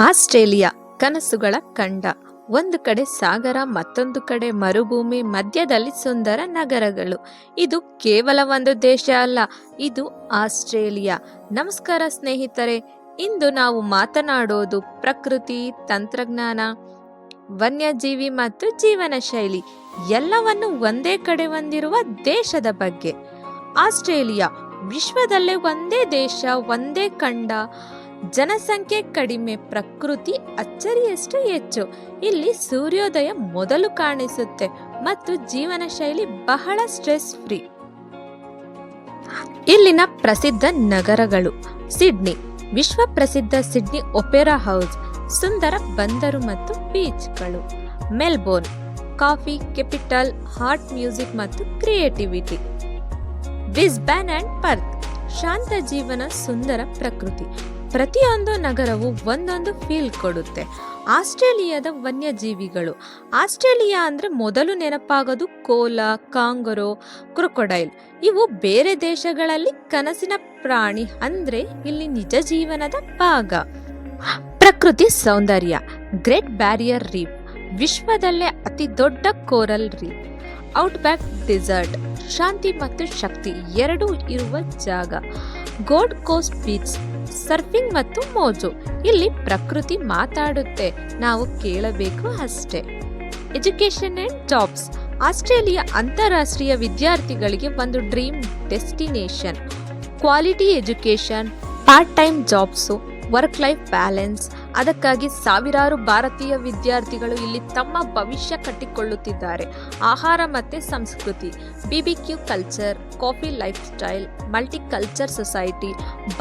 Australia ಕನಸುಗಳ ಖಂಡ. ಒಂದು ಕಡೆ ಸಾಗರ, ಮತ್ತೊಂದು ಕಡೆ ಮರುಭೂಮಿ, ಮಧ್ಯದಲ್ಲಿ ಸುಂದರ ನಗರಗಳು. ಇದು ಕೇವಲ ಒಂದು ದೇಶ ಅಲ್ಲ, ಇದು ಆಸ್ಟ್ರೇಲಿಯಾ. ನಮಸ್ಕಾರ ಸ್ನೇಹಿತರೆ, ಇಂದು ನಾವು ಮಾತನಾಡೋದು ಪ್ರಕೃತಿ, ತಂತ್ರಜ್ಞಾನ, ವನ್ಯಜೀವಿ ಮತ್ತು ಜೀವನ ಶೈಲಿ ಎಲ್ಲವನ್ನು ಒಂದೇ ಕಡೆ ಹೊಂದಿರುವ ದೇಶದ ಬಗ್ಗೆ. ಆಸ್ಟ್ರೇಲಿಯಾ ವಿಶ್ವದಲ್ಲೇ ಒಂದೇ ದೇಶ, ಒಂದೇ ಖಂಡ, ಜನಸಂಖ್ಯೆ ಕಡಿಮೆ, ಪ್ರಕೃತಿ ಅಚ್ಚರಿಯಷ್ಟು ಹೆಚ್ಚು. ಇಲ್ಲಿ ಸೂರ್ಯೋದಯ ಮೊದಲು ಕಾಣಿಸುತ್ತೆ ಮತ್ತು ಜೀವನ ಶೈಲಿ ಬಹಳ ಸ್ಟ್ರೆಸ್ ಫ್ರೀ. ಇಲ್ಲಿನ ಪ್ರಸಿದ್ಧ ನಗರಗಳು: ಸಿಡ್ನಿ, ವಿಶ್ವ ಪ್ರಸಿದ್ಧ ಸಿಡ್ನಿ ಒಪೆರಾ ಹೌಸ್, ಸುಂದರ ಬಂದರು ಮತ್ತು ಬೀಚ್ಗಳು. ಮೆಲ್ಬೋರ್ನ್, ಕಾಫಿ ಕೆಪಿಟಲ್, ಹಾರ್ಟ್ ಮ್ಯೂಸಿಕ್ ಮತ್ತು ಕ್ರಿಯೇಟಿವಿಟಿ. ಬ್ರಿಸ್ಬೇನ್ ಅಂಡ್ ಪರ್ತ್, ಶಾಂತ ಜೀವನ, ಸುಂದರ ಪ್ರಕೃತಿ. ಪ್ರತಿಯೊಂದು ನಗರವು ಒಂದೊಂದು ಫೀಲ್ ಕೊಡುತ್ತೆ. ಆಸ್ಟ್ರೇಲಿಯಾದ ವನ್ಯಜೀವಿಗಳು. ಆಸ್ಟ್ರೇಲಿಯಾ ಅಂದ್ರೆ ಮೊದಲು ನೆನಪಾಗೋದು ಕೋಲಾ, ಕಾಂಗರೋ, ಕ್ರೊಕೊಡೈಲ್. ಇವು ಬೇರೆ ದೇಶಗಳಲ್ಲಿ ಕನಸಿನ ಪ್ರಾಣಿ, ಅಂದ್ರೆ ಇಲ್ಲಿ ನಿಜ ಜೀವನದ ಭಾಗ. ಪ್ರಕೃತಿ ಸೌಂದರ್ಯ: ಗ್ರೇಟ್ ಬ್ಯಾರಿಯರ್ ರೀಫ್, ವಿಶ್ವದಲ್ಲೇ ಅತಿ ದೊಡ್ಡ ಕೋರಲ್ ರೀಫ್. ಔಟ್ಬ್ಯಾಕ್ ಡೆಸರ್ಟ್, ಶಾಂತಿ ಮತ್ತು ಶಕ್ತಿ ಎರಡೂ ಇರುವ ಜಾಗ. ಗೋಲ್ಡ್ ಕೋಸ್ಟ್ ಬೀಚ್, ಸರ್ಫಿಂಗ್ ಮತ್ತು ಮೋಜು. ಇಲ್ಲಿ ಪ್ರಕೃತಿ ಮಾತಾಡುತ್ತೆ, ನಾವು ಕೇಳಬೇಕು ಅಷ್ಟೇ. ಎಜುಕೇಶನ್ ಅಂಡ್ ಜಾಬ್ಸ್: ಆಸ್ಟ್ರೇಲಿಯಾ ಅಂತಾರಾಷ್ಟ್ರೀಯ ವಿದ್ಯಾರ್ಥಿಗಳಿಗೆ ಒಂದು dream destination. Quality education, part time jobs, work life balance. ಅದಕ್ಕಾಗಿ ಸಾವಿರಾರು ಭಾರತೀಯ ವಿದ್ಯಾರ್ಥಿಗಳು ಇಲ್ಲಿ ತಮ್ಮ ಭವಿಷ್ಯ ಕಟ್ಟಿಕೊಳ್ಳುತ್ತಿದ್ದಾರೆ. ಆಹಾರ ಮತ್ತು ಸಂಸ್ಕೃತಿ: BBQ culture, coffee lifestyle, multi culture society.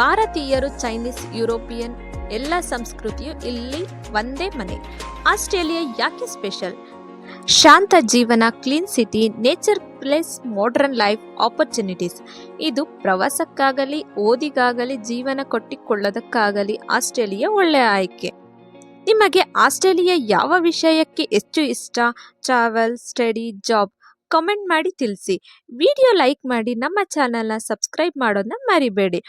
ಭಾರತೀಯರು, ಚೈನೀಸ್, ಯುರೋಪಿಯನ್ ಎಲ್ಲ ಸಂಸ್ಕೃತಿಯು ಇಲ್ಲಿ ಒಂದೇ ಮನೆ. ಆಸ್ಟ್ರೇಲಿಯಾ ಯಾಕೆ ಸ್ಪೆಷಲ್? ಶಾಂತ ಜೀವನ, clean city, nature place, modern life opportunities. ಇದು ಪ್ರವಾಸಕ್ಕಾಗಲಿ, ಓದಿಗಾಗಲಿ, ಜೀವನ ಕಟ್ಟಿಕೊಳ್ಳೋದಕ್ಕಾಗಲಿ ಆಸ್ಟ್ರೇಲಿಯಾ ಒಳ್ಳೆಯ ಆಯ್ಕೆ. ನಿಮಗೆ ಆಸ್ಟ್ರೇಲಿಯಾ ಯಾವ ವಿಷಯಕ್ಕೆ ಹೆಚ್ಚು ಇಷ್ಟ? Travel, study, job? ಕಾಮೆಂಟ್ ಮಾಡಿ ತಿಳಿಸಿ. ವಿಡಿಯೋ ಲೈಕ್ ಮಾಡಿ, ನಮ್ಮ ಚಾನೆಲ್ನ ಸಬ್ಸ್ಕ್ರೈಬ್ ಮಾಡೋದನ್ನ ಮರಿಬೇಡಿ.